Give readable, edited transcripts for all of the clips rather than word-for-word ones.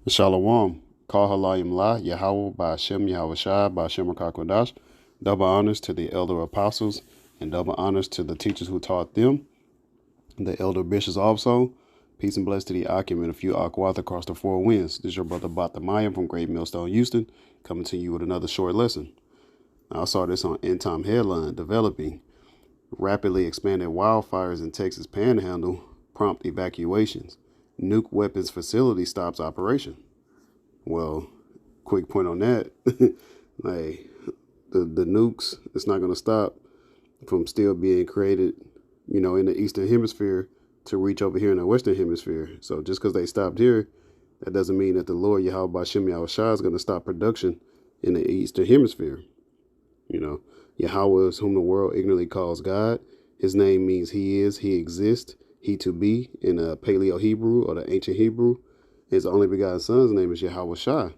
Shalom. Call Halayim La, Yahweh, Ba'ashem, Yahweh Shai, Ba'ashem Rakakwadash. Double honors to the elder apostles and double honors to the teachers who taught them, the elder bishops also. Peace and bless to the Akim and a few Akwath across the four winds. This is your brother Batamayam from Great Millstone, Houston, coming to you with another short lesson. I saw this on End Time Headline, developing rapidly expanded wildfires in Texas Panhandle prompt evacuations. Nuke weapons facility stops operation. Well, quick point on that. Like the nukes, it's not going to stop from still being created, in the Eastern Hemisphere to reach over here in the Western Hemisphere. So just because they stopped here, that doesn't mean that the Lord Yahweh Ba'ashem Yahweh Shai is going to stop production in the Eastern Hemisphere. Yahweh is whom the world ignorantly calls God. His name means he is, he exists, he to be in the Paleo Hebrew or the ancient Hebrew. His only begotten son's name is Yahweh Shai,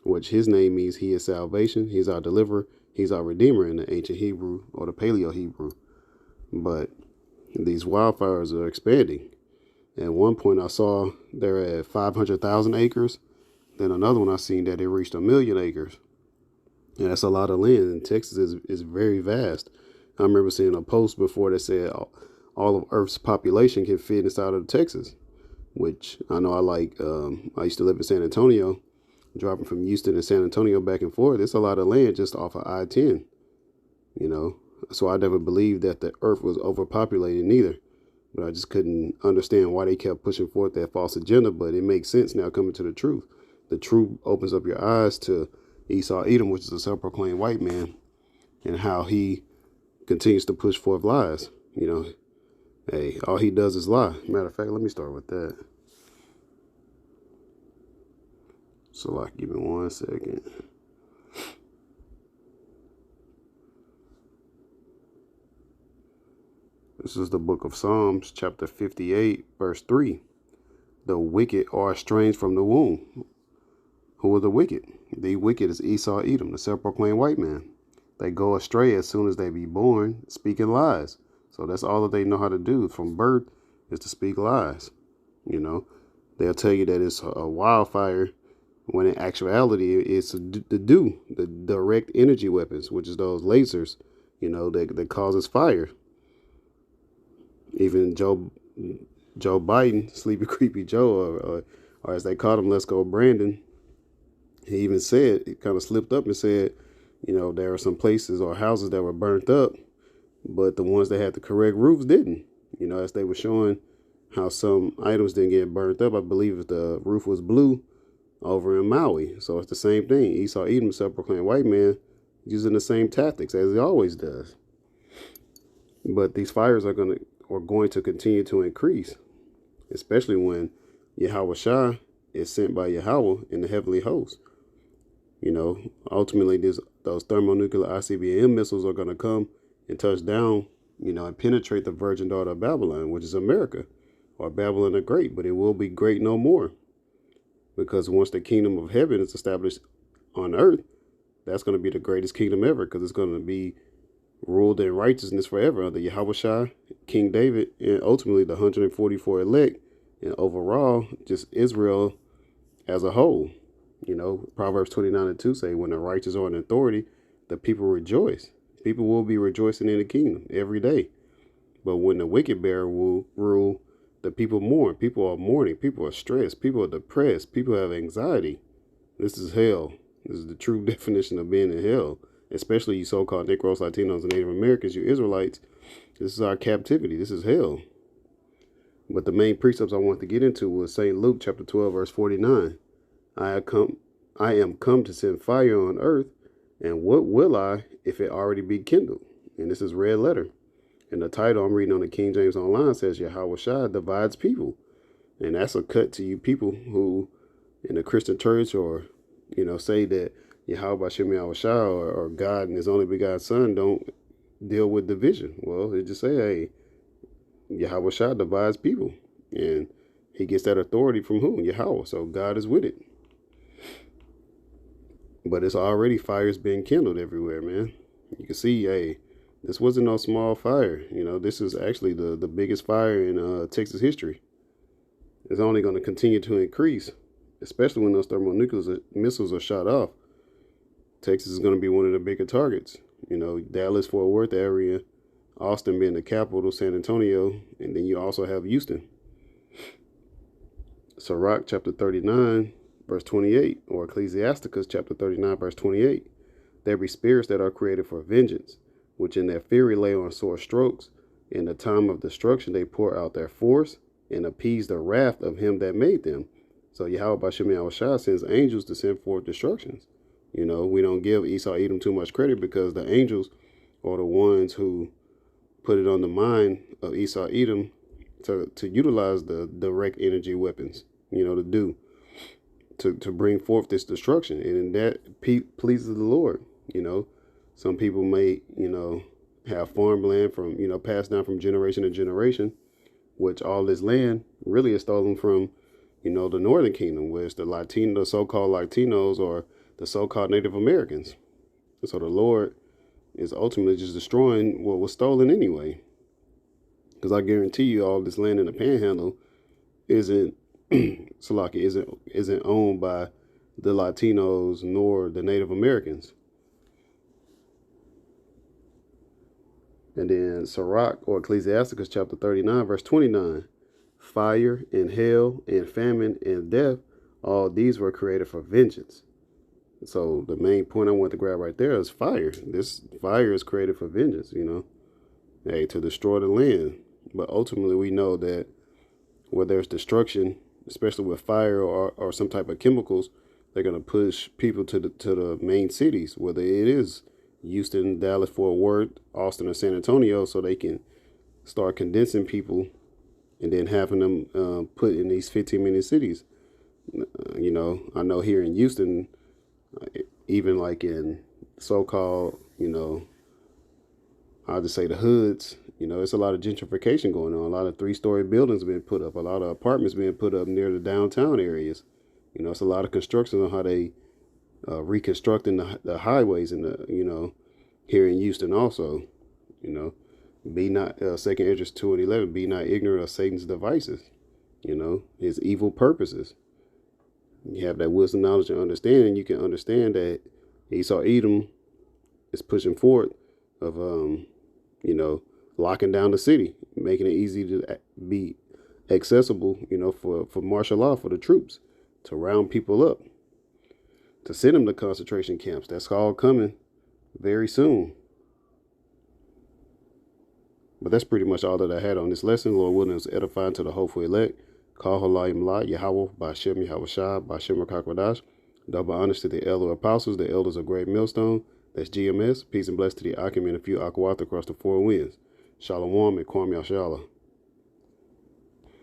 which his name means he is salvation, he's our deliverer, he's our redeemer in the ancient Hebrew or the Paleo Hebrew. But these wildfires are expanding. At one point I saw they're at 500,000 acres. Then another one I seen that they reached 1,000,000 acres. And that's a lot of land. And Texas is very vast. I remember seeing a post before that said all of Earth's population can fit inside of Texas, which I know I like. I used to live in San Antonio, driving from Houston to San Antonio back and forth. It's a lot of land just off of I-10, So I never believed that the Earth was overpopulated neither. But I just couldn't understand why they kept pushing forth that false agenda. But it makes sense now coming to the truth. The truth opens up your eyes to Esau Edom, which is a self-proclaimed white man, and how he continues to push forth lies. Hey, all he does is lie. Matter of fact, let me start with that. So, give me 1 second. This is the book of Psalms, chapter 58, verse 3. The wicked are estranged from the womb. Who are the wicked? The wicked is Esau Edom, the self-proclaimed white man. They go astray as soon as they be born, speaking lies. So that's all that they know how to do from birth is to speak lies. They'll tell you that it's a wildfire when in actuality it's the direct energy weapons, which is those lasers, that causes fire. Even Joe Biden, Sleepy Creepy Joe, or as they called him, Let's Go Brandon, he even said, it kind of slipped up and said, there are some places or houses that were burnt up, but the ones that had the correct roofs didn't. As they were showing how some items didn't get burnt up. I believe the roof was blue over in Maui. So it's the same thing. Esau Edom, self-proclaimed white man, using the same tactics as he always does. But these fires are going to continue to increase, especially when Yahweh Shai is sent by Yahweh in the heavenly host. Ultimately, those thermonuclear ICBM missiles are going to come and touch down, and penetrate the virgin daughter of Babylon, which is America, or Babylon the Great. But it will be great no more, because once the kingdom of heaven is established on earth, that's going to be the greatest kingdom ever, because it's going to be ruled in righteousness forever under Yahweh Shai, King David, and ultimately the 144 elect, and overall just Israel as a whole. Proverbs 29:2 say, when the righteous are in authority, the people rejoice. People will be rejoicing in the kingdom every day. But when the wicked bear will rule, the people mourn. People are mourning. People are stressed. People are depressed. People have anxiety. This is hell. This is the true definition of being in hell. Especially you so-called Negroes, Latinos, and Native Americans, you Israelites. This is our captivity. This is hell. But the main precepts I want to get into was St. Luke chapter 12, verse 49. I am come to send fire on earth, and what will I if it already be kindled? And this is red letter. And the title I'm reading on the King James Online says Yahweh Shai divides people. And that's a cut to you people who in the Christian church or, say that Yahweh Ba'ashem Yahweh Shai or God and his only begotten son don't deal with division. Well, they just say, hey, Yahweh Shai divides people. And he gets that authority from who? Yahweh. So God is with it. But it's already fires being kindled everywhere, man. You can see, hey, this wasn't no small fire. This is actually the biggest fire in Texas history. It's only going to continue to increase. especially when those thermonuclear missiles are shot off. Texas is going to be one of the bigger targets. You know, Dallas, Fort Worth area, Austin being the capital, San Antonio, and then you also have Houston. Sirach chapter 39, verse 28, or Ecclesiasticus chapter 39, verse 28. There be spirits that are created for vengeance, which in their fury lay on sore strokes. In the time of destruction they pour out their force and appease the wrath of him that made them. So Yahweh B'Shem Yahushua sends angels to send forth destructions. You know, we don't give Esau Edom too much credit because the angels are the ones who put it on the mind of Esau Edom to utilize the direct energy weapons, you know, to bring forth this destruction. And that pleases the Lord. You know, some people may, you know, have farmland from, you know, passed down from generation to generation, which all this land really is stolen from, you know, the Northern Kingdom, where it's the so-called Latinos or the so-called Native Americans. So the Lord is ultimately just destroying what was stolen anyway. Because I guarantee you all this land in the Panhandle isn't Salaki isn't owned by the Latinos nor the Native Americans. And then Sirach, or Ecclesiasticus chapter 39, verse 29. Fire and hell and famine and death, all these were created for vengeance. So the main point I want to grab right there is fire. This fire is created for vengeance, you know, hey, to destroy the land. But ultimately we know that where there's destruction, especially with fire or some type of chemicals, they're going to push people to the main cities, whether it is Houston, Dallas, Fort Worth, Austin, or San Antonio, so they can start condensing people and then having them put in these 15-minute cities. You know, I know here in Houston, even like in so-called, you know, I'll just say the hoods, you know, it's a lot of gentrification going on. A lot of 3-story buildings being put up, a lot of apartments being put up near the downtown areas. You know, it's a lot of construction on how they reconstructing the highways in the, you know, here in Houston also. You know, be not 2nd Esdras 2:11, be not ignorant of Satan's devices, you know, his evil purposes. You have that wisdom, knowledge, and understanding. You can understand that Esau Edom is pushing forward of, you know, locking down the city, making it easy to be accessible, you know, for martial law, for the troops, to round people up, to send them to concentration camps. That's all coming very soon. But that's pretty much all that I had on this lesson. Lord willing, is edifying to the hopeful elect. Call Halayim La, Yahweh, B'Shem Yahushua, B'Shem Rakakwadash. Double honors to the elder apostles, the elders of Great Millstone. That's GMS. Peace and bless to the Akim and a few Akwat across the 4 winds. Shalom and Kwam Yashala.